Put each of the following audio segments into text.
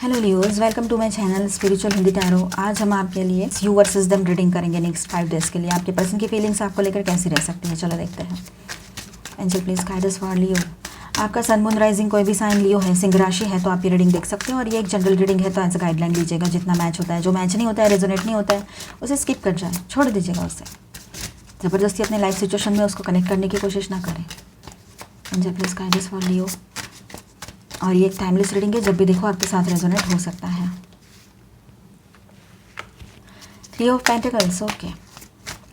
Hello Leos, welcome to my channel spiritual Hindi tarot. आज हम आपके लिए यू वर्सेस देम रीडिंग करेंगे नेक्स्ट 5 डेज के लिए। आपके पर्सन की फीलिंग्स आपको लेकर कैसी रह सकती है, चलो देखते हैं। Angel please guide us for Leo. आपका सन मून राइजिंग कोई भी साइन लियो है, सिंह राशि है तो आप ये रीडिंग देख सकते हो। और ये एक जनरल रीडिंग है तो एज अ गाइडलाइन लीजिएगा, जितना मैच होता है। जो मैच नहीं होता है, रेजोनेट नहीं होता है, उसे स्किप कर जाए, छोड़ दीजिएगा उसे। ज़बरदस्ती अपने लाइफ सिचुएशन में उसको कनेक्ट करने की कोशिश ना करें। Angel please guide us for Leo. और ये एक टाइमलेस रीडिंग है, जब भी देखो आपके साथ रेजोनेट हो सकता है। 3 ऑफ पेंटिकल्स, ओके।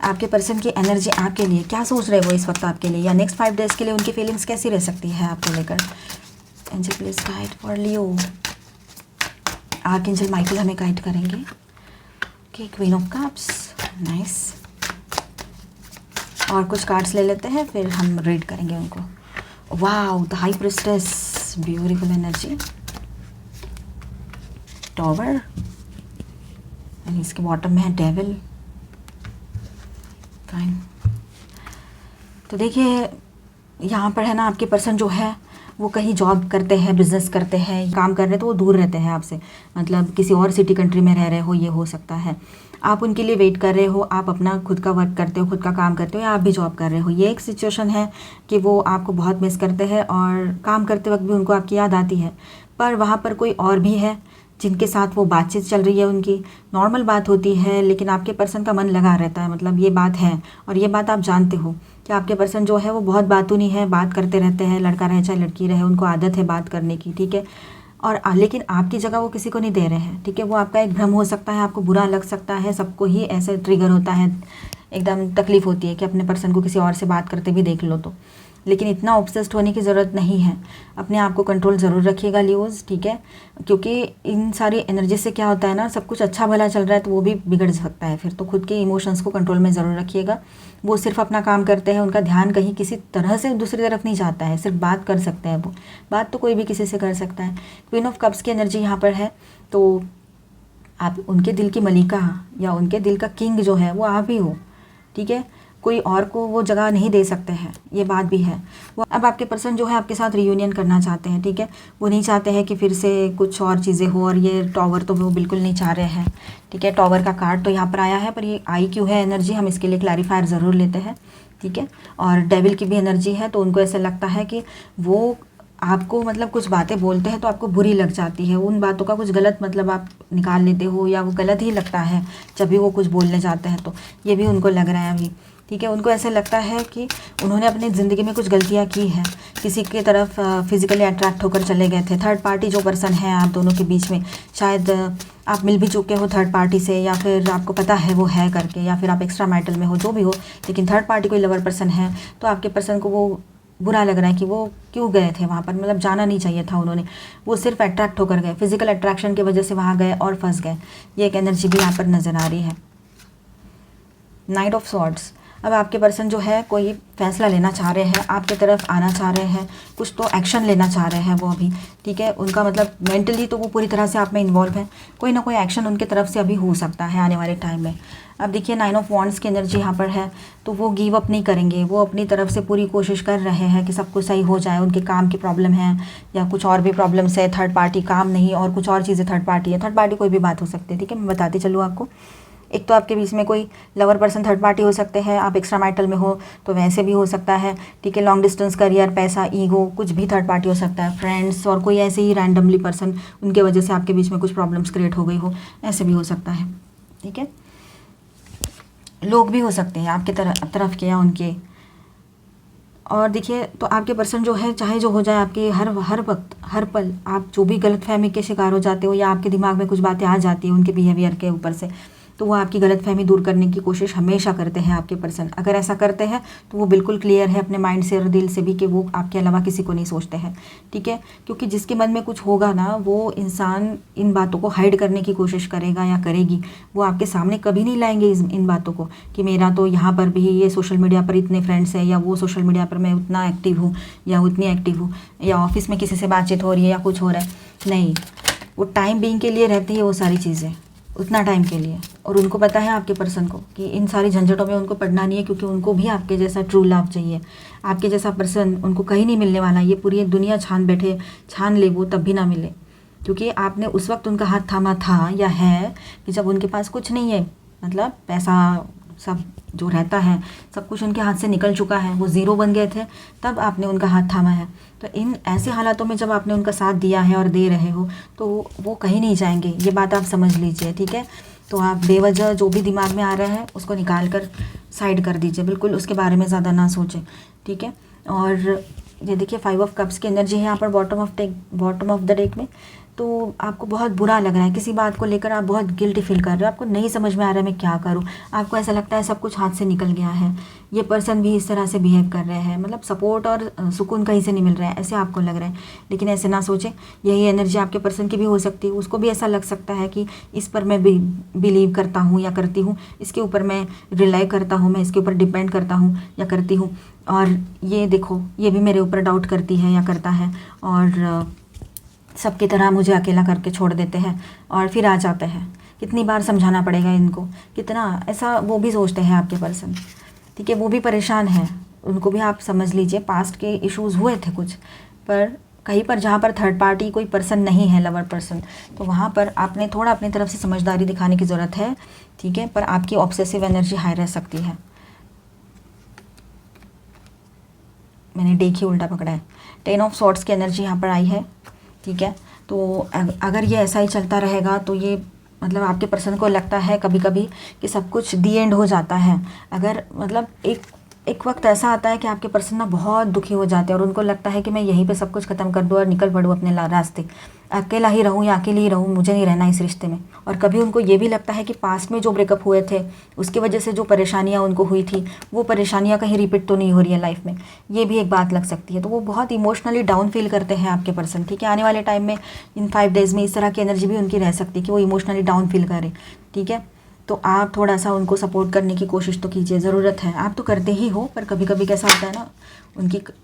आपके पर्सन की एनर्जी आपके लिए क्या सोच रहे हैं वो इस वक्त आपके लिए, या नेक्स्ट 5 डेज के लिए उनकी फीलिंग्स कैसी रह सकती है आपको लेकर। Angel please guide for Leo. Archangel Michael हमें गाइड करेंगे। Okay, queen of cups, nice. और कुछ कार्ड्स ले लेते हैं, फिर हम रीड करेंगे उनको। Wow, the high priestess, beautiful energy. Tower, and इसके बॉटम में है डेविल। फाइन। तो देखिए यहाँ पर है ना, आपके पर्सन जो है वो कहीं जॉब करते हैं, बिजनेस करते हैं, काम कर रहे हैं, तो वो दूर रहते हैं आपसे। मतलब किसी और सिटी कंट्री में रह रहे हो, ये हो सकता है। आप उनके लिए वेट कर रहे हो, आप अपना खुद का वर्क करते हो, खुद का काम करते हो, या आप भी जॉब कर रहे हो। ये एक सिचुएशन है कि वो आपको बहुत मिस करते हैं और काम करते वक्त भी उनको आपकी याद आती है। पर वहाँ पर कोई और भी है जिनके साथ वो बातचीत चल रही है, उनकी नॉर्मल बात होती है, लेकिन आपके पर्सन का मन लगा रहता है। मतलब ये बात है, और ये बात आप जानते हो कि आपके पर्सन जो है वो बहुत बातूनी है, बात करते रहते हैं, लड़का रहे चाहे लड़की रहे, उनको आदत है बात करने की, ठीक है। और लेकिन आपकी जगह वो किसी को नहीं दे रहे हैं, ठीक है। वो आपका एक भ्रम हो सकता है, आपको बुरा लग सकता है, सबको ही ऐसे ट्रिगर होता है, एकदम तकलीफ़ होती है कि अपने पर्सन को किसी और से बात करते भी देख लो तो। लेकिन इतना ऑब्सेस्ड होने की ज़रूरत नहीं है। अपने आप को कंट्रोल ज़रूर रखिएगा लियोज, ठीक है। क्योंकि इन सारी एनर्जी से क्या होता है ना, सब कुछ अच्छा भला चल रहा है तो वो भी बिगड़ सकता है फिर। तो खुद के इमोशंस को कंट्रोल में ज़रूर रखिएगा। वो सिर्फ अपना काम करते हैं, उनका ध्यान कहीं किसी तरह से दूसरी तरफ नहीं जाता है, सिर्फ बात कर सकते हैं वो। बात तो कोई भी किसी से कर सकता है। क्वीन ऑफ कप्स की एनर्जी यहाँ पर है, तो आप उनके दिल की मलिका या उनके दिल का किंग जो है वो आप ही हो, ठीक है। कोई और को वो जगह नहीं दे सकते हैं, ये बात भी है। वो अब आपके पर्सन जो है आपके साथ रियूनियन करना चाहते हैं, ठीक है। वो नहीं चाहते हैं कि फिर से कुछ और चीज़ें हो। और ये टॉवर तो वो बिल्कुल नहीं चाह रहे हैं, ठीक है। टॉवर का कार्ड तो यहाँ पर आया है, पर ये आई क्यों है एनर्जी, हम इसके लिए क्लैरिफायर ज़रूर लेते हैं, ठीक है। और डेविल की भी एनर्जी है, तो उनको ऐसा लगता है कि वो आपको मतलब कुछ बातें बोलते हैं तो आपको बुरी लग जाती है। उन बातों का कुछ गलत मतलब आप निकाल लेते हो, या वो गलत ही लगता है जब भी वो कुछ बोलने जाते हैं, तो ये भी उनको लग रहा है अभी, ठीक है। उनको ऐसा लगता है कि उन्होंने अपनी ज़िंदगी में कुछ गलतियाँ की हैं, किसी की तरफ फिज़िकली अट्रैक्ट होकर चले गए थे। थर्ड पार्टी जो पर्सन है आप दोनों के बीच में, शायद आप मिल भी चुके हो थर्ड पार्टी से, या फिर आपको पता है वो है करके, या फिर आप एक्स्ट्रा मैरिटल में हो, जो भी हो, लेकिन थर्ड पार्टी कोई लवर पर्सन है। तो आपके पर्सन को वो बुरा लग रहा है कि वो क्यों गए थे वहाँ पर, मतलब जाना नहीं चाहिए था उन्होंने। वो सिर्फ अट्रैक्ट होकर गए, फिजिकल अट्रैक्शन की वजह से वहाँ गए और फंस गए। ये एक एनर्जी भी यहाँ पर नज़र आ रही है। Night of swords. अब आपके पर्सन जो है कोई फैसला लेना चाह रहे हैं, आपकी तरफ आना चाह रहे हैं, कुछ तो एक्शन लेना चाह रहे हैं वो अभी, ठीक है। उनका मतलब मेंटली तो वो पूरी तरह से आप में इन्वॉल्व है, कोई ना कोई एक्शन उनके तरफ से अभी हो सकता है आने वाले टाइम में। अब देखिए 9 ऑफ वॉन्ड्स की एनर्जी यहाँ पर है, तो वो गिव अप नहीं करेंगे। वो अपनी तरफ से पूरी कोशिश कर रहे हैं कि सब कुछ सही हो जाए। उनके काम की प्रॉब्लम है या कुछ और भी प्रॉब्लम्स है, थर्ड पार्टी काम नहीं और कुछ और चीज़ें थर्ड पार्टी है। थर्ड पार्टी कोई भी बात हो सकती है, ठीक है। मैं बताती चलूँ आपको। एक तो आपके बीच में कोई लवर पर्सन थर्ड पार्टी हो सकते हैं, आप एक्स्ट्रा मैरिटल में हो तो वैसे भी हो सकता है, ठीक है। लॉन्ग डिस्टेंस, करियर, पैसा, ईगो, कुछ भी थर्ड पार्टी हो सकता है। फ्रेंड्स और कोई ऐसे ही रैंडमली पर्सन, उनके वजह से आपके बीच में कुछ प्रॉब्लम्स क्रिएट हो गई हो, ऐसे भी हो सकता है, ठीक है। लोग भी हो सकते हैं आपके तरफ के या उनके। और देखिए तो आपके पर्सन जो है, चाहे जो हो जाए, आपके हर वक्त हर पल आप जो भी गलतफहमी के शिकार हो जाते हो, या आपके दिमाग में कुछ बातें आ जाती है उनके बिहेवियर के ऊपर से, तो वो आपकी गलतफहमी दूर करने की कोशिश हमेशा करते हैं आपके पर्सन। अगर ऐसा करते हैं तो वो बिल्कुल क्लियर है अपने माइंड से और दिल से भी कि वो आपके अलावा किसी को नहीं सोचते हैं, ठीक है। क्योंकि जिसके मन में कुछ होगा ना, वो इंसान इन बातों को हाइड करने की कोशिश करेगा या करेगी। वो आपके सामने कभी नहीं लाएंगे इन बातों को कि मेरा तो यहाँ पर भी ये सोशल मीडिया पर इतने फ्रेंड्स हैं, या वो सोशल मीडिया पर मैं उतना एक्टिव हूँ या उतनी एक्टिव हूँ, या ऑफिस में किसी से बातचीत हो रही है या कुछ हो रहा है। नहीं, वो टाइम बीइंग के लिए रहती है वो सारी चीज़ें, उतना टाइम के लिए। और उनको पता है आपके पर्सन को कि इन सारी झंझटों में उनको पड़ना नहीं है, क्योंकि उनको भी आपके जैसा ट्रू लव चाहिए। आपके जैसा पर्सन उनको कहीं नहीं मिलने वाला। ये पूरी दुनिया छान ले वो तब भी ना मिले, क्योंकि आपने उस वक्त उनका हाथ थामा था या है कि जब उनके पास कुछ नहीं है, मतलब पैसा सब जो रहता है सब कुछ उनके हाथ से निकल चुका है, वो ज़ीरो बन गए थे, तब आपने उनका हाथ थामा है। तो इन ऐसे हालातों में जब आपने उनका साथ दिया है और दे रहे हो तो वो कहीं नहीं जाएंगे, ये बात आप समझ लीजिए, ठीक है। तो आप बेवजह जो भी दिमाग में आ रहा है उसको निकाल कर साइड कर दीजिए, बिल्कुल उसके बारे में ज़्यादा ना सोचें, ठीक है। और ये देखिए 5 ऑफ कप्स की एनर्जी है यहाँ पर बॉटम ऑफ द डेक में। तो आपको बहुत बुरा लग रहा है, किसी बात को लेकर आप बहुत गिल्टी फील कर रहे हो, आपको नहीं समझ में आ रहा है मैं क्या करूँ, आपको ऐसा लगता है सब कुछ हाथ से निकल गया है, ये पर्सन भी इस तरह से बिहेव कर रहे हैं, मतलब सपोर्ट और सुकून कहीं से नहीं मिल रहा है, ऐसे आपको लग रहा है। लेकिन ऐसे ना सोचें, यही एनर्जी आपके पर्सन की भी हो सकती है, उसको भी ऐसा लग सकता है कि इस पर मैं बिलीव करता हूँ या करती हूँ, इसके ऊपर मैं रिलाई करता हूँ, मैं इसके ऊपर डिपेंड करता हूँ या करती हूँ, और ये देखो ये भी मेरे ऊपर डाउट करती है या करता है, और सबकी तरह मुझे अकेला करके छोड़ देते हैं और फिर आ जाते हैं। कितनी बार समझाना पड़ेगा इनको, कितना ऐसा वो भी सोचते हैं आपके पर्सन, ठीक है। वो भी परेशान है, उनको भी आप समझ लीजिए, पास्ट के इश्यूज़ हुए थे कुछ, पर कहीं पर जहाँ पर थर्ड पार्टी कोई पर्सन नहीं है, लवर पर्सन, तो वहाँ पर आपने थोड़ा अपनी तरफ से समझदारी दिखाने की ज़रूरत है, ठीक है। पर आपकी ऑब्सेसिव एनर्जी हाई रह सकती है। मैंने डेक ही उल्टा पकड़ा है। 10 ऑफ सॉर्ड्स की एनर्जी यहाँ पर आई है, ठीक है। तो अगर ये ऐसा ही चलता रहेगा तो ये मतलब आपके पर्सन को लगता है कभी कभी कि सब कुछ दी एंड हो जाता है। अगर मतलब एक वक्त ऐसा आता है कि आपके पर्सन ना बहुत दुखी हो जाते हैं और उनको लगता है कि मैं यहीं पे सब कुछ ख़त्म कर दूँ और निकल पड़ूँ अपने रास्ते, अकेला ही रहूँ या अकेली ही रहूँ, मुझे नहीं रहना इस रिश्ते में। और कभी उनको ये भी लगता है कि पास्ट में जो ब्रेकअप हुए थे उसकी वजह से जो परेशानियाँ उनको हुई थी वो परेशानियाँ कहीं रिपीट तो नहीं हो रही है लाइफ में, ये भी एक बात लग सकती है। तो वो बहुत इमोशनली डाउन फील करते हैं आपके पर्सन, ठीक है। आने वाले टाइम में इन 5 डेज़ में इस तरह की एनर्जी भी उनकी रह सकती है कि वो इमोशनली डाउन फील करें, ठीक है। तो आप थोड़ा सा उनको सपोर्ट करने की कोशिश तो कीजिए, ज़रूरत है, आप तो करते ही हो, पर कभी कभी कैसा होता है ना,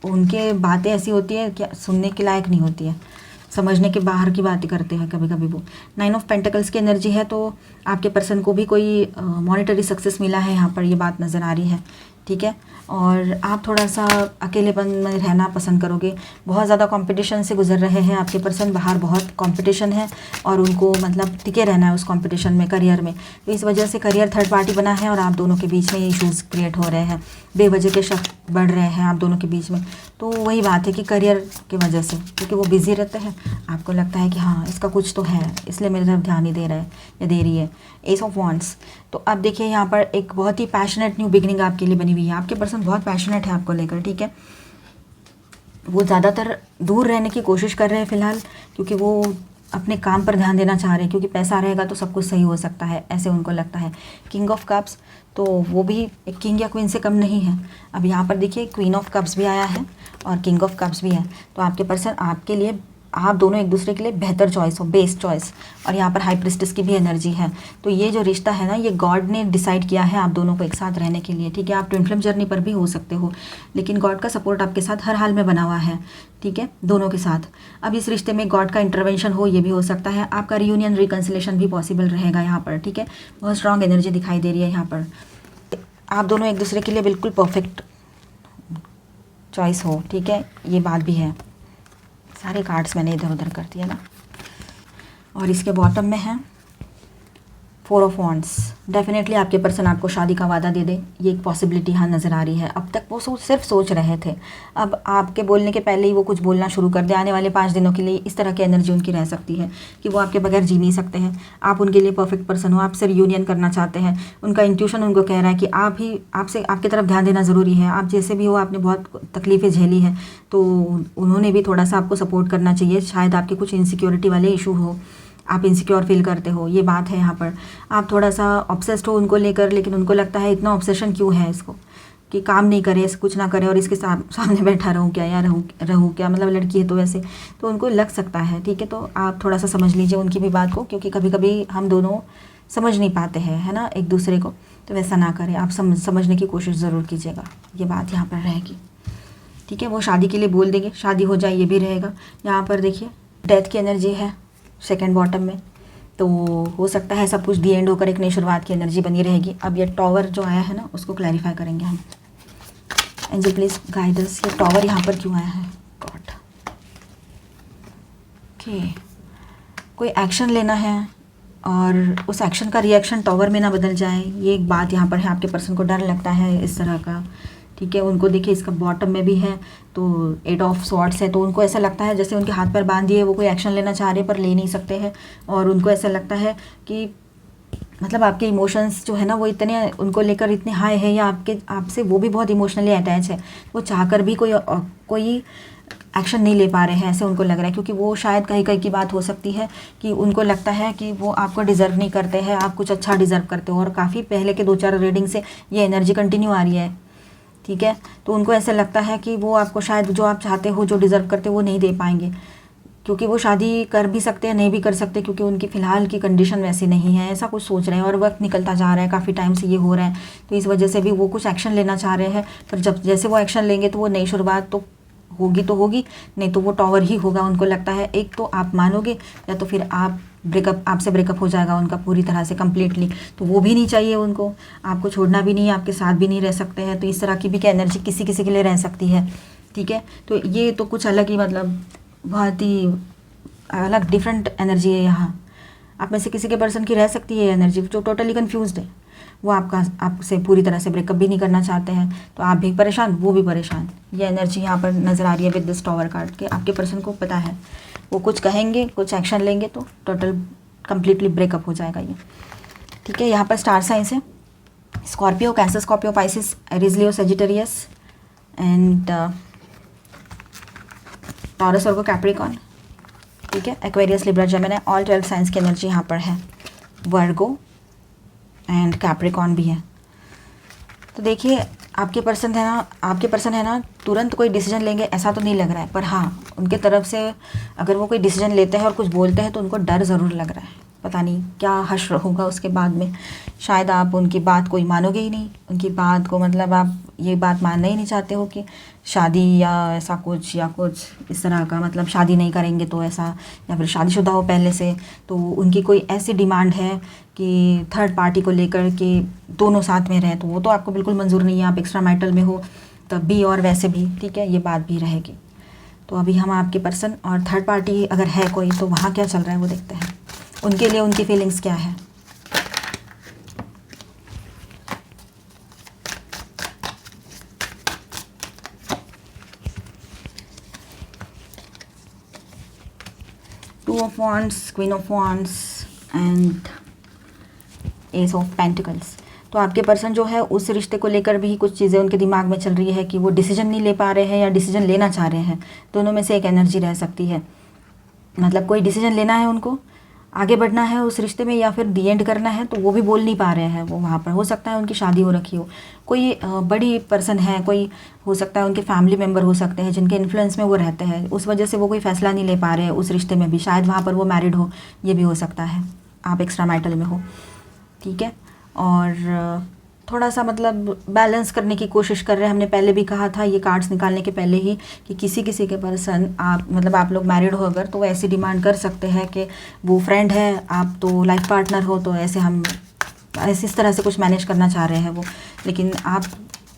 उनके बातें ऐसी होती है कि सुनने के लायक नहीं होती है, समझने के बाहर की बातें करते हैं कभी कभी वो। 9 ऑफ पेंटिकल्स की एनर्जी है, तो आपके पर्सन को भी कोई मॉनेटरी सक्सेस मिला है यहाँ पर, ये बात नज़र आ रही है, ठीक है। और आप थोड़ा सा अकेलेपन में रहना पसंद करोगे, बहुत ज़्यादा कंपटीशन से गुजर रहे हैं आपके पर्सन, बाहर बहुत कंपटीशन है और उनको मतलब टिके रहना है उस कंपटीशन में, करियर में। तो इस वजह से करियर थर्ड पार्टी बना है और आप दोनों के बीच में इश्यूज़ क्रिएट हो रहे हैं, बेवजह के शक बढ़ रहे हैं आप दोनों के बीच में। तो वही बात है कि करियर की वजह से, क्योंकि वो बिज़ी रहते हैं, आपको लगता है कि हाँ इसका कुछ तो है, इसलिए मेरे तरफ ध्यान नहीं दे रहा है या दे रही है। एस ऑफ वॉन्ड्स, तो अब देखिए यहाँ पर एक बहुत ही पैशनेट न्यू बिगनिंग आपके लिए बनी हुई है, आपके पर्सन बहुत पैशनेट है आपको लेकर, ठीक है। वो ज़्यादातर दूर रहने की कोशिश कर रहे हैं फ़िलहाल, क्योंकि वो अपने काम पर ध्यान देना चाह रहे हैं, क्योंकि पैसा रहेगा तो सब कुछ सही हो सकता है, ऐसे उनको लगता है। किंग ऑफ कप्स, तो वो भी एक किंग या क्वीन से कम नहीं है। अब यहाँ पर देखिए क्वीन ऑफ कप्स भी आया है और किंग ऑफ कप्स भी है, तो आपके पर्सन आपके लिए, आप दोनों एक दूसरे के लिए बेहतर चॉइस हो, बेस्ट चॉइस। और यहाँ पर हाई प्रिस्टेस की भी एनर्जी है, तो ये जो रिश्ता है ना, ये गॉड ने डिसाइड किया है आप दोनों को एक साथ रहने के लिए, ठीक है। आप ट्विन फ्लेम जर्नी पर भी हो सकते हो, लेकिन गॉड का सपोर्ट आपके साथ हर हाल में बना हुआ है, ठीक है, दोनों के साथ। अब इस रिश्ते में गॉड का इंटरवेंशन हो, ये भी हो सकता है, आपका रियूनियन रिकन्सिलेशन भी पॉसिबल रहेगा यहाँ पर, ठीक है। बहुत स्ट्रॉन्ग एनर्जी दिखाई दे रही है यहाँ पर, आप दोनों एक दूसरे के लिए बिल्कुल परफेक्ट चॉइस हो, ठीक है, ये बात भी है। सारे कार्ड्स मैंने इधर उधर कर दिया ना। और इसके बॉटम में है 4 ऑफ वॉन्ड्स। डेफिनेटली आपके पर्सन आपको शादी का वादा दे दे, ये एक पॉसिबिलिटी यहाँ नज़र आ रही है। अब तक वो सिर्फ सोच रहे थे, अब आपके बोलने के पहले ही वो कुछ बोलना शुरू कर दे। आने वाले 5 दिनों के लिए इस तरह की एनर्जी उनकी रह सकती है कि वो आपके बगैर जी नहीं सकते हैं, आप उनके लिए परफेक्ट पर्सन हो, आपसे रियूनियन करना चाहते हैं। उनका इंट्यूशन उनको कह रहा है कि आप ही आपसे आपकी तरफ ध्यान देना ज़रूरी है, आप जैसे भी हो, आपने बहुत तकलीफ़ें झेली हैं, तो उन्होंने भी थोड़ा सा आपको सपोर्ट करना चाहिए। शायद आपके कुछ इनसिक्योरिटी वाले इशू हो, आप इनसिक्योर फील करते हो, ये बात है यहाँ पर। आप थोड़ा सा ऑब्सेस्ड हो उनको लेकर, लेकिन उनको लगता है इतना ऑब्सेशन क्यों है इसको, कि काम नहीं करे, कुछ ना करे और इसके सामने बैठा रहूँ क्या, या रहूँ क्या, मतलब लड़की है तो वैसे, तो उनको लग सकता है, ठीक है। तो आप थोड़ा सा समझ लीजिए उनकी भी बात को, क्योंकि कभी कभी हम दोनों समझ नहीं पाते हैं, है ना, एक दूसरे को। तो वैसा ना करें, आप समझने की कोशिश ज़रूर कीजिएगा, ये बात यहाँ पर रहेगी, ठीक है। वो शादी के लिए बोल देंगे, शादी हो जाए, ये भी रहेगा। यहाँ पर देखिए डेथ की एनर्जी है सेकंड बॉटम में, तो हो सकता है सब कुछ दी एंड होकर एक नई शुरुआत की एनर्जी बनी रहेगी। अब ये टॉवर जो आया है ना, उसको क्लैरिफाई करेंगे हम। एंजल प्लीज गाइड अस, ये टॉवर यहाँ पर क्यों आया है, गॉड। ओके, कोई एक्शन लेना है और उस एक्शन का रिएक्शन टॉवर में ना बदल जाए, ये एक बात यहाँ पर है। आपके पर्सन को डर लगता है इस तरह का, ठीक है। उनको देखिए इसका बॉटम में भी है तो 8 ऑफ स्वॉर्ड्स है, तो उनको ऐसा लगता है जैसे उनके हाथ पैर बांध दिए, वो कोई एक्शन लेना चाह रहे पर ले नहीं सकते हैं। और उनको ऐसा लगता है कि मतलब आपके इमोशंस जो है ना वो इतने उनको लेकर इतने हाई है, या आपसे वो भी बहुत इमोशनली अटैच है, वो चाहकर भी कोई एक्शन नहीं ले पा रहे हैं, ऐसे उनको लग रहा है। क्योंकि वो शायद कहीं कहीं की बात हो सकती है कि उनको लगता है कि वो आपको डिज़र्व नहीं करते हैं, आप कुछ अच्छा डिज़र्व करते हो। और काफ़ी पहले के 2-4 रीडिंग से ये एनर्जी कंटिन्यू आ रही है, ठीक है। तो उनको ऐसा लगता है कि वो आपको शायद जो आप चाहते हो, जो डिज़र्व करते हो, वो नहीं दे पाएंगे। क्योंकि वो शादी कर भी सकते हैं, नहीं भी कर सकते, क्योंकि उनकी फ़िलहाल की कंडीशन वैसी नहीं है, ऐसा कुछ सोच रहे हैं। और वक्त निकलता जा रहा है, काफ़ी टाइम से ये हो रहा है, तो इस वजह से भी वो कुछ एक्शन लेना चाह रहे हैं। पर जब जैसे वो एक्शन लेंगे तो वो नई शुरुआत तो होगी, नहीं तो वो टॉवर ही होगा। उनको लगता है एक तो आप मानोगे, या तो फिर आपसे ब्रेकअप हो जाएगा उनका पूरी तरह से कम्प्लीटली। तो वो भी नहीं चाहिए उनको, आपको छोड़ना भी नहीं है, आपके साथ भी नहीं रह सकते हैं। तो इस तरह की भी क्या एनर्जी किसी किसी के लिए रह सकती है, ठीक है। तो ये तो कुछ अलग ही, मतलब बहुत ही अलग डिफरेंट एनर्जी है यहाँ। आप में से किसी के पर्सन की रह सकती है एनर्जी जो टोटली कन्फ्यूज्ड है, वो आपसे पूरी तरह से ब्रेकअप भी नहीं करना चाहते हैं। तो आप भी परेशान, वो भी परेशान, ये एनर्जी यहाँ पर नज़र आ रही है विद दिस टॉवर कार्ड के। आपके पर्सन को पता है वो कुछ कहेंगे, कुछ एक्शन लेंगे तो टोटल कम्प्लीटली ब्रेकअप हो जाएगा ये, ठीक है। यहाँ पर स्टार साइंस है Scorpio, cancer, Scorpio, Pisces, Aries, Leo, Sagittarius and taurus और कैप्रिकॉर्न, ठीक है। Aquarius, Libra, Gemini, all 12 science की एनर्जी यहाँ पर है। वर्गो एंड कैप्रिकॉर्न भी है। तो देखिए आपके पर्सन है ना तुरंत कोई डिसीजन लेंगे ऐसा तो नहीं लग रहा है, पर हाँ उनके तरफ से अगर वो कोई डिसीजन लेते हैं और कुछ बोलते हैं तो उनको डर ज़रूर लग रहा है। पता नहीं क्या हश्र होगा उसके बाद में, शायद आप उनकी बात कोई मानोगे ही नहीं, उनकी बात को मतलब आप ये बात मानना ही नहीं चाहते हो कि शादी या ऐसा कुछ या कुछ इस तरह का, मतलब शादी नहीं करेंगे तो ऐसा, या फिर शादीशुदा हो पहले से तो उनकी कोई ऐसी डिमांड है कि थर्ड पार्टी को लेकर के दोनों साथ में रहें, तो वो तो आपको बिल्कुल मंजूर नहीं है। आप एक्स्ट्रा मैरिटल में हो तब भी और वैसे भी, ठीक है, ये बात भी रहेगी। तो अभी हम आपके पर्सन और थर्ड पार्टी अगर है कोई तो वहाँ क्या चल रहा है वो देखते हैं, उनके लिए उनकी फीलिंग्स क्या है। Two of wands, queen of wands and S of pentacles. तो आपके पर्सन जो है उस रिश्ते को लेकर भी कुछ चीज़ें उनके दिमाग में चल रही है कि वो डिसीजन नहीं ले पा रहे हैं या डिसीजन लेना चाह रहे हैं, दोनों में से एक एनर्जी रह सकती है। मतलब कोई डिसीजन लेना है उनको, आगे बढ़ना है उस रिश्ते में या फिर दी एंड करना है, तो वो भी बोल नहीं पा रहे हैं। वो वहाँ पर हो सकता है उनकी शादी हो रखी हो, कोई बड़ी पर्सन है, कोई हो सकता है उनके फैमिली मेम्बर हो सकते हैं जिनके इन्फ्लुएंस में वो रहते हैं, उस वजह से वो कोई फैसला नहीं ले पा रहे हैं उस रिश्ते में भी। शायद वहाँ पर वो मैरिड हो, ये भी हो सकता है, आप एक्स्ट्रा मैरिटल में हो, ठीक है। और थोड़ा सा मतलब बैलेंस करने की कोशिश कर रहे हैं। हमने पहले भी कहा था ये कार्ड्स निकालने के पहले ही कि किसी किसी के पर्सन आप लोग मैरिड हो अगर, तो ऐसी डिमांड कर सकते हैं कि वो फ्रेंड है, आप तो लाइफ पार्टनर हो, तो इस तरह से कुछ मैनेज करना चाह रहे हैं वो। लेकिन आप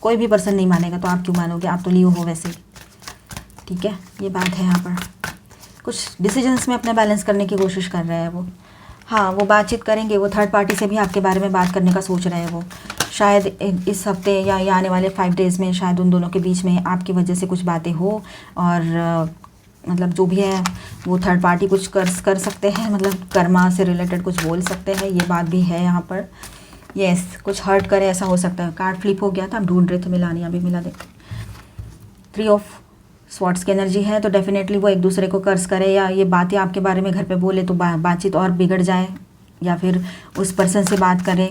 कोई भी पर्सन नहीं मानेगा तो आप क्यों मानोगे, आप तो लियो हो वैसे, ठीक है, ये बात है। यहाँ पर कुछ डिसीजंस में अपना बैलेंस करने की कोशिश कर रहे हैं वो। हाँ, वो बातचीत करेंगे, वो थर्ड पार्टी से भी आपके बारे में बात करने का सोच रहे हैं वो। शायद इस हफ्ते या ये आने वाले 5 डेज़ में शायद उन दोनों के बीच में आपकी वजह से कुछ बातें हो, और मतलब जो भी है वो थर्ड पार्टी कुछ कर सकते हैं, मतलब कर्मा से रिलेटेड कुछ बोल सकते हैं, ये बात भी है यहाँ पर। यस, कुछ हर्ट करे ऐसा हो सकता है। कार्ड फ्लिप हो गया था, हम ढूंढ रहे थे मिलानी, अभी मिला देखते। 3 ऑफ स्वॉर्ड्स की एनर्जी है, तो डेफिनेटली वो एक दूसरे को कर्ज करे या ये बातें आपके बारे में घर पे बोले तो बातचीत और बिगड़ जाए, या फिर उस पर्सन से बात करें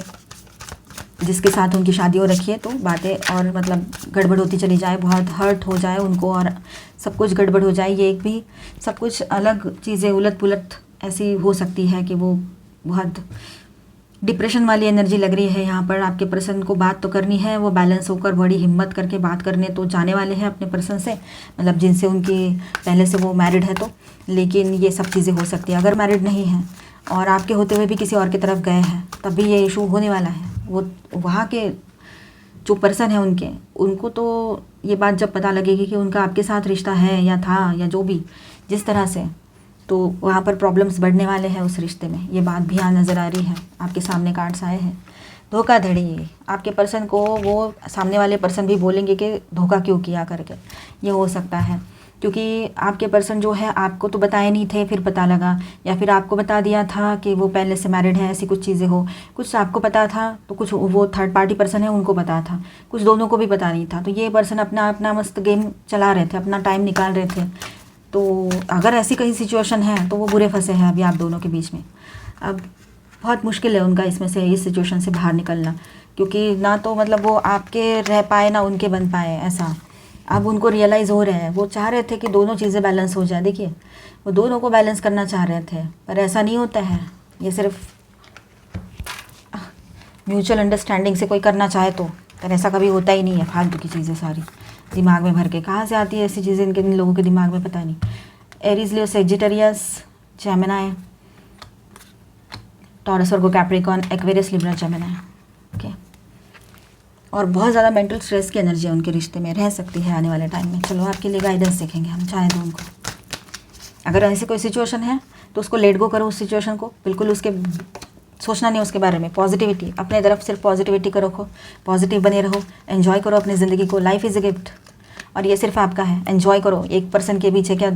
जिसके साथ उनकी शादी हो रखी है, तो बातें और मतलब गड़बड़ होती चली जाए, बहुत हर्ट हो जाए उनको और सब कुछ गड़बड़ हो जाए। ये एक भी सब कुछ अलग चीज़ें उलट पुलट ऐसी हो सकती है कि वो बहुत डिप्रेशन वाली एनर्जी लग रही है यहाँ पर। आपके पर्सन को बात तो करनी है, वो बैलेंस होकर बड़ी हिम्मत करके बात करने तो जाने वाले हैं अपने पर्सन से, मतलब जिनसे उनकी पहले से वो मैरिड है तो। लेकिन ये सब चीज़ें हो सकती है अगर मैरिड नहीं है और आपके होते हुए भी किसी और की तरफ गए हैं, तब भी ये इशू होने वाला है। वो वहाँ के जो पर्सन है उनको तो ये बात जब पता लगेगी कि उनका आपके साथ रिश्ता है या था या जो भी जिस तरह से, तो वहाँ पर प्रॉब्लम्स बढ़ने वाले हैं उस रिश्ते में, ये बात भी यहाँ नज़र आ रही है। आपके सामने कार्ड्स आए हैं धोखाधड़ी। आपके पर्सन को वो सामने वाले पर्सन भी बोलेंगे कि धोखा क्यों किया करके, ये हो सकता है। क्योंकि आपके पर्सन जो है आपको तो बताए नहीं थे, फिर पता लगा, या फिर आपको बता दिया था कि वो पहले से मैरिड है, ऐसी कुछ चीज़ें हो। कुछ आपको पता था तो कुछ वो थर्ड पार्टी पर्सन है उनको पता था, कुछ दोनों को भी पता नहीं था। तो ये पर्सन अपना अपना मस्त गेम चला रहे थे, अपना टाइम निकाल रहे थे। तो अगर ऐसी कहीं सिचुएशन है तो वो बुरे फंसे हैं अभी आप दोनों के बीच में। अब बहुत मुश्किल है उनका इसमें से, इस सिचुएशन से बाहर निकलना, क्योंकि ना तो मतलब वो आपके रह पाए ना उनके बन पाए ऐसा। अब उनको रियलाइज़ हो रहे हैं, वो चाह रहे थे कि दोनों चीज़ें बैलेंस हो जाए। देखिए वो दोनों को बैलेंस करना चाह रहे थे, पर ऐसा नहीं होता है। ये सिर्फ म्यूचुअल अंडरस्टैंडिंग से कोई करना चाहे तो, पर ऐसा कभी होता ही नहीं है। फालतू की चीज़ें सारी दिमाग में भर के, कहाँ से आती है ऐसी चीज़ें इन लोगों के दिमाग में, पता नहीं। Aries, Leo, Sagittarius, Gemini, Taurus, Virgo, Capricorn, Aquarius, Libra, Gemini. Okay, और बहुत ज़्यादा मेंटल स्ट्रेस की एनर्जी उनके रिश्ते में रह सकती है आने वाले टाइम में। चलो आपके लिए गाइडेंस देखेंगे हम, चाहे तो उनको। अगर ऐसी कोई सिचुएशन है तो उसको लेट गो करो, उस सिचुएशन को बिल्कुल उसके सोचना नहीं उसके बारे में। पॉजिटिविटी अपने तरफ सिर्फ पॉजिटिविटी को रखो, पॉजिटिव बने रहो, एंजॉय करो अपनी ज़िंदगी को। लाइफ इज़ अ गिफ्ट और ये सिर्फ आपका है, एंजॉय करो। एक पर्सन के पीछे क्या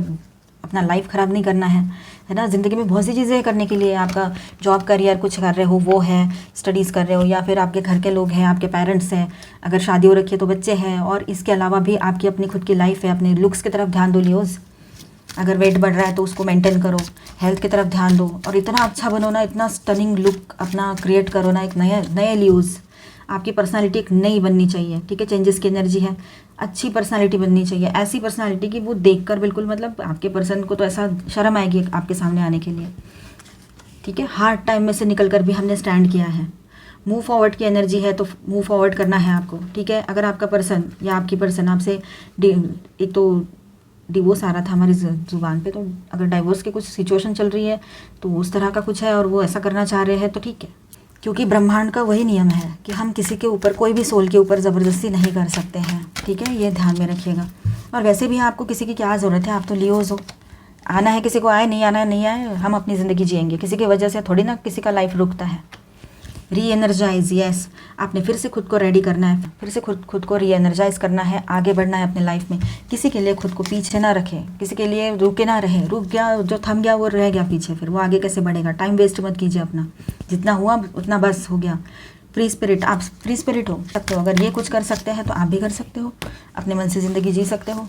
अपना लाइफ ख़राब नहीं करना है ना। ज़िंदगी में बहुत सी चीज़ें करने के लिए, आपका जॉब करियर कुछ कर रहे हो वो है, स्टडीज़ कर रहे हो, या फिर आपके घर के लोग हैं, आपके पेरेंट्स हैं, अगर शादी हो रखी है तो बच्चे हैं, और इसके अलावा भी आपकी अपनी खुद की लाइफ है। अपने लुक्स की तरफ ध्यान दो लियोज़, अगर वेट बढ़ रहा है तो उसको मेंटेन करो, हेल्थ की तरफ ध्यान दो, और इतना अच्छा बनो ना, इतना स्टनिंग लुक अपना क्रिएट करो ना, एक नए लियोज़। आपकी पर्सनालिटी एक नई बननी चाहिए, ठीक है। चेंजेस की एनर्जी है, अच्छी पर्सनालिटी बननी चाहिए, ऐसी पर्सनालिटी की वो देखकर बिल्कुल मतलब आपके पर्सन को तो ऐसा शर्म आएगी आपके सामने आने के लिए, ठीक है। हार्ड टाइम में से निकल कर भी हमने स्टैंड किया है। मूव फॉरवर्ड की एनर्जी है तो मूव फॉरवर्ड करना है आपको, ठीक है। अगर आपका पर्सन या आपकी पर्सन आपसे एक तो डिवोर्स आ रहा था हमारी ज़ुबान पे, तो अगर डाइवोर्स की कुछ सिचुएशन चल रही है तो उस तरह का कुछ है और वो ऐसा करना चाह रहे हैं तो ठीक है। क्योंकि ब्रह्मांड का वही नियम है कि हम किसी के ऊपर, कोई भी सोल के ऊपर ज़बरदस्ती नहीं कर सकते हैं, ठीक है। ये ध्यान में रखिएगा। और वैसे भी आपको किसी की क्या ज़रूरत है, आप तो लियोज़ हो। आना है किसी को आए, नहीं आना है नहीं आए, हम अपनी ज़िंदगी जिएंगे। किसी की वजह से थोड़ी ना किसी का लाइफ रुकता है। री एनर्जाइज, यस, आपने फिर से खुद को रेडी करना है, फिर से खुद को री एनर्जाइज करना है, आगे बढ़ना है अपने लाइफ में। किसी के लिए खुद को पीछे ना रखें, किसी के लिए रुके ना रहे। रुक गया, जो थम गया वो रह गया पीछे, फिर वो आगे कैसे बढ़ेगा। टाइम वेस्ट मत कीजिए अपना, जितना हुआ उतना बस हो गया। फ्री स्पिरिट, आप फ्री स्पिरिट हो सकते हो। अगर ये कुछ कर सकते हैं तो आप भी कर सकते हो, अपने मन से ज़िंदगी जी सकते हो।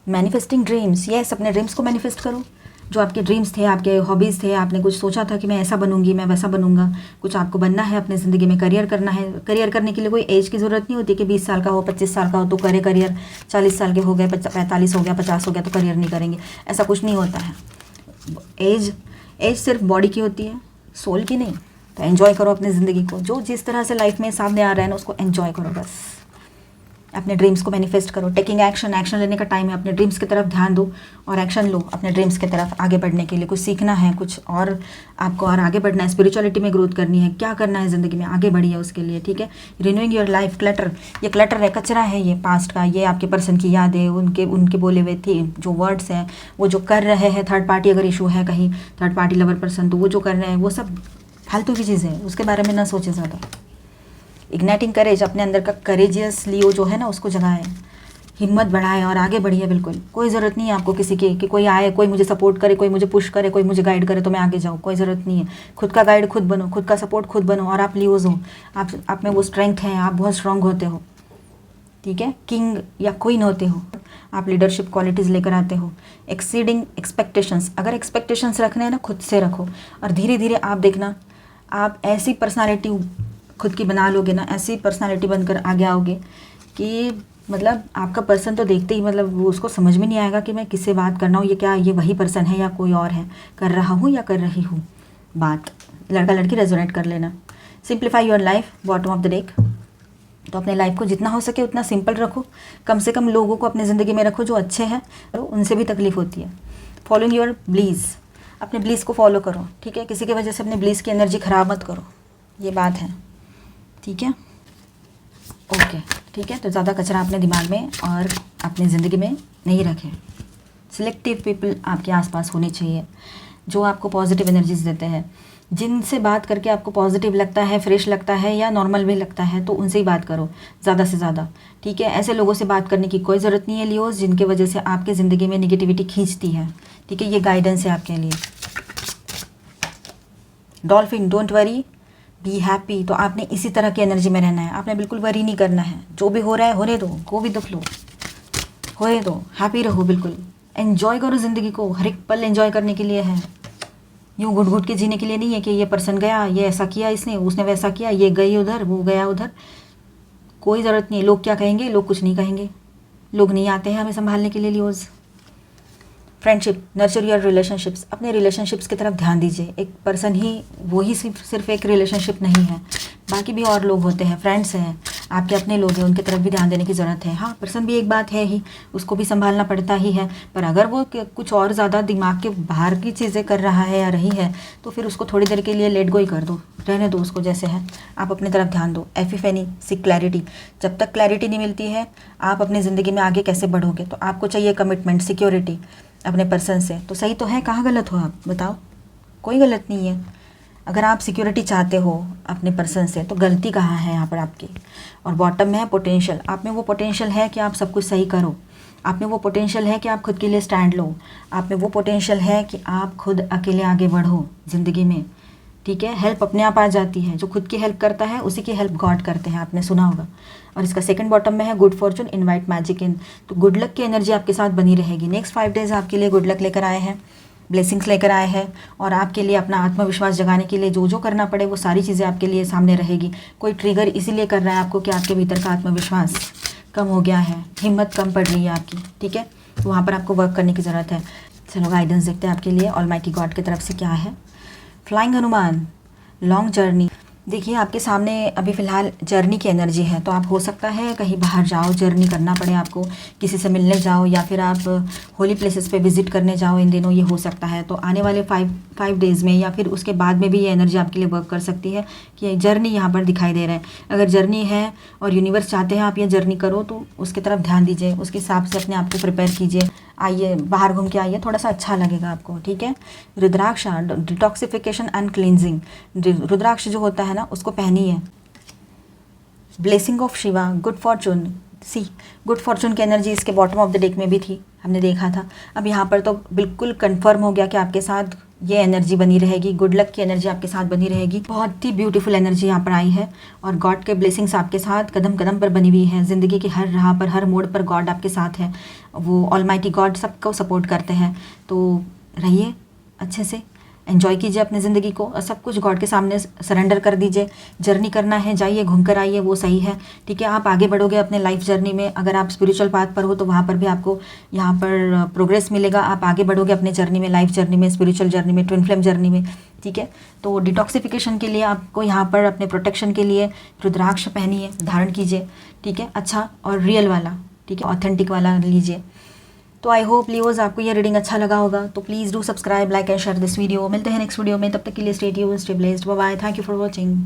मैनिफेस्टिंग ड्रीम्स, यस, अपने ड्रीम्स को मैनिफेस्ट करो। जो आपके ड्रीम्स थे, आपके हॉबीज़ थे, आपने कुछ सोचा था कि मैं ऐसा बनूंगी, मैं वैसा बनूंगा, कुछ आपको बनना है अपनी ज़िंदगी में, करियर करना है। करियर करने के लिए कोई एज की ज़रूरत नहीं होती कि 20 साल का हो, 25 साल का हो तो करे करियर, 40 साल के हो गए, 45 हो गया, 50 हो गया तो करियर नहीं करेंगे, ऐसा कुछ नहीं होता है। एज सिर्फ बॉडी की होती है, सोल की नहीं। तो एंजॉय करो अपनी ज़िंदगी को, जो जिस तरह से लाइफ में सामने आ रहा है ना उसको एंजॉय करो बस। अपने ड्रीम्स को मैनिफेस्ट करो। टेकिंग एक्शन, एक्शन लेने का टाइम है। अपने ड्रीम्स की तरफ ध्यान दो और एक्शन लो अपने ड्रीम्स की तरफ आगे बढ़ने के लिए। कुछ सीखना है, कुछ और आपको और आगे बढ़ना है, स्पिरिचुअलिटी में ग्रोथ करनी है, क्या करना है ज़िंदगी में, आगे बढ़िए उसके लिए, ठीक है। Renewing your life. क्लटर, ये क्लटर है, कचरा है ये पास्ट का, ये आपके पर्सन की याद है, उनके बोले हुए थे जो वर्ड्स हैं, वो जो कर रहे हैं। थर्ड पार्टी अगर इशू है कहीं, थर्ड पार्टी लवर पर्सन, तो वो जो कर रहे हैं वो सब फालतू की चीज़ें हैं, उसके बारे में ना सोचे ज़्यादा। इग्नाइटिंग करेज, अपने अंदर का करेजियस लियो जो है ना उसको जगाएं, हिम्मत बढ़ाएं और आगे बढ़िए। बिल्कुल कोई ज़रूरत नहीं है आपको किसी की कि कोई आए, कोई मुझे सपोर्ट करे, कोई मुझे पुश करे, कोई मुझे गाइड करे तो मैं आगे जाऊँ, कोई ज़रूरत नहीं है। खुद का गाइड खुद बनो, खुद का सपोर्ट खुद बनो, और आप लियोज हो, आप में वो स्ट्रेंथ है, आप बहुत स्ट्रांग होते हो, ठीक है। किंग या क्वीन होते हो, आप लीडरशिप क्वालिटीज़ लेकर आते हो। एक्सीडिंग एक्सपेक्टेशंस, अगर एक्सपेक्टेशंस रखने हैं ना खुद से रखो, और धीरे धीरे आप देखना आप ऐसी पर्सनालिटी खुद की बना लोगे ना, ऐसी पर्सनालिटी बनकर आगे आओगे कि मतलब आपका पर्सन तो देखते ही मतलब वो उसको समझ में नहीं आएगा कि मैं किससे बात करना हूँ, ये क्या ये वही पर्सन है या कोई और है, कर रहा हूँ या कर रही हूँ बात। लड़का लड़की रेजोनेट कर लेना। Simplify your life, bottom of the deck. तो अपने लाइफ को जितना हो सके उतना सिंपल रखो, कम से कम लोगों को अपनी ज़िंदगी में रखो जो अच्छे हैं, तो उनसे भी तकलीफ होती है। फॉलोइंग योर ब्लीज, अपने ब्लीज को फॉलो करो, ठीक है। किसी की वजह से अपने ब्लीज की एनर्जी ख़राब मत करो, ये बात है, ठीक है। ओके, ठीक है। तो ज़्यादा कचरा अपने दिमाग में और अपनी ज़िंदगी में नहीं रखें, सिलेक्टिव पीपल आपके आसपास होने चाहिए जो आपको पॉजिटिव एनर्जीज देते हैं। जिनसे बात करके आपको पॉजिटिव लगता है, फ्रेश लगता है या नॉर्मल भी लगता है तो उनसे ही बात करो ज़्यादा से ज़्यादा, ठीक है। ऐसे लोगों से बात करने की कोई ज़रूरत नहीं है लियोज़, जिनके वजह से आपके ज़िंदगी में निगेटिविटी खींचती है, ठीक है। ये गाइडेंस है आपके लिए। Dolphin, don't worry, be happy. तो आपने इसी तरह की एनर्जी में रहना है, आपने बिल्कुल वरी नहीं करना है। जो भी हो रहा है होने दो, गो विद द फ्लो, होने दो, हैप्पी रहो, बिल्कुल एन्जॉय करो ज़िंदगी को। हर एक पल एन्जॉय करने के लिए है, यूँ घुट घुट के जीने के लिए नहीं है कि ये पर्सन गया, ये ऐसा किया इसने, उसने वैसा किया, ये गई उधर, वो गया उधर। कोई ज़रूरत नहीं है। लोग क्या कहेंगे? लोग कुछ नहीं कहेंगे। लोग नहीं आते हैं हमें संभालने के लिए Leos. Friendship, nurture your relationships. अपने रिलेशनशिप्स की तरफ ध्यान दीजिए। एक पर्सन ही, वो ही सिर्फ एक रिलेशनशिप नहीं है, बाकी भी और लोग होते हैं, फ्रेंड्स हैं, आपके अपने लोग हैं, उनकी तरफ भी ध्यान देने की ज़रूरत है। हाँ, पर्सन भी एक बात है ही, उसको भी संभालना पड़ता ही है, पर अगर वो कुछ और ज़्यादा दिमाग के बाहर की चीज़ें कर रहा है या रही है तो फिर उसको थोड़ी देर के लिए लेट गो ही कर दो, रहने दो उसको जैसे है। आप अपनी तरफ ध्यान दो। Epiphany, seek clarity. जब तक क्लैरिटी नहीं मिलती है आप अपनी ज़िंदगी में आगे कैसे बढ़ोगे? तो आपको चाहिए कमिटमेंट, सिक्योरिटी अपने पर्सन से। तो सही तो है, कहाँ गलत हो आप बताओ? कोई गलत नहीं है। अगर आप सिक्योरिटी चाहते हो अपने पर्सन से तो गलती कहाँ है यहाँ पर आपकी? और बॉटम में है पोटेंशियल। आप में वो पोटेंशियल है कि आप सब कुछ सही करो, आप में वो पोटेंशियल है कि आप खुद के लिए स्टैंड लो, आप में वो पोटेंशियल है कि आप खुद अकेले आगे बढ़ो ज़िंदगी में, ठीक है। हेल्प अपने आप आ जाती है। जो खुद की हेल्प करता है उसी की हेल्प गॉड करते हैं, आपने सुना होगा। और इसका सेकंड बॉटम में है गुड फॉर्चून, इनवाइट मैजिक इन। तो गुड लक की एनर्जी आपके साथ बनी रहेगी। नेक्स्ट 5 डेज आपके लिए गुड लक लेकर आए हैं, ब्लेसिंग्स लेकर आए हैं, और आपके लिए अपना आत्मविश्वास जगाने के लिए जो जो करना पड़े वो सारी चीज़ें आपके लिए सामने रहेगी। कोई ट्रिगर इसीलिए कर रहा है आपको कि आपके भीतर का आत्मविश्वास कम हो गया है, हिम्मत कम पड़ रही है आपकी, ठीक है। तो वहाँ पर आपको वर्क करने की ज़रूरत है। चलो गाइडेंस देखते हैं आपके लिए ऑलमाइटी गॉड की तरफ से क्या है। Flying Hanuman, long journey. देखिए आपके सामने अभी फ़िलहाल जर्नी की एनर्जी है, तो आप हो सकता है कहीं बाहर जाओ, जर्नी करना पड़े आपको, किसी से मिलने जाओ या फिर आप होली प्लेसेस पे विज़िट करने जाओ इन दिनों, ये हो सकता है। तो आने वाले 5 डेज़ में या फिर उसके बाद में भी ये एनर्जी आपके लिए वर्क कर सकती है कि जर्नी यहाँ पर दिखाई दे रहा है। अगर जर्नी है और यूनिवर्स चाहते हैं आप ये जर्नी करो तो उसकी तरफ ध्यान दीजिए, उसके हिसाब से अपने आप को प्रिपेयर कीजिए। आइए बाहर घूम के आइए, थोड़ा सा अच्छा लगेगा आपको, ठीक है। Rudraksha, detoxification and cleansing. Rudraksha जो होता है ना उसको पहनिए। Blessing of Shiva, good fortune. See, good fortune की एनर्जी इसके बॉटम ऑफ द डेक में भी थी, हमने देखा था। अब यहाँ पर तो बिल्कुल कंफर्म हो गया कि आपके साथ ये एनर्जी बनी रहेगी, गुड लक की एनर्जी आपके साथ बनी रहेगी। बहुत ही ब्यूटीफुल एनर्जी यहाँ पर आई है और गॉड के ब्लेसिंग्स आपके साथ कदम कदम पर बनी हुई है। ज़िंदगी की हर राह पर, हर मोड़ पर गॉड आपके साथ है। वो ऑलमाइटी गॉड सबको सपोर्ट करते हैं। तो रहिए अच्छे से, एंजॉय कीजिए अपनी ज़िंदगी को और सब कुछ गॉड के सामने सरेंडर कर दीजिए। जर्नी करना है, जाइए घूम कर आइए, वो सही है, ठीक है। आप आगे बढ़ोगे अपने लाइफ जर्नी में। अगर आप स्पिरिचुअल पाथ पर हो तो वहाँ पर भी आपको यहाँ पर प्रोग्रेस मिलेगा। आप आगे बढ़ोगे अपने जर्नी में, लाइफ जर्नी में, स्पिरिचुअल जर्नी में, ट्विन फ्लेम जर्नी में, ठीक है। तो डिटॉक्सिफिकेशन के लिए आपको यहाँ पर अपने प्रोटेक्शन के लिए रुद्राक्ष पहनिए, धारण कीजिए, ठीक है। अच्छा और रियल वाला, ठीक है, ऑथेंटिक वाला लीजिए। तो आई होप लियोज आपको ये रीडिंग अच्छा लगा होगा। तो please do subscribe, like and share this video. मिलते हैं नेक्स्ट वीडियो में, तब तक के लिए stay tuned, stay blessed, bye bye, thank you for watching.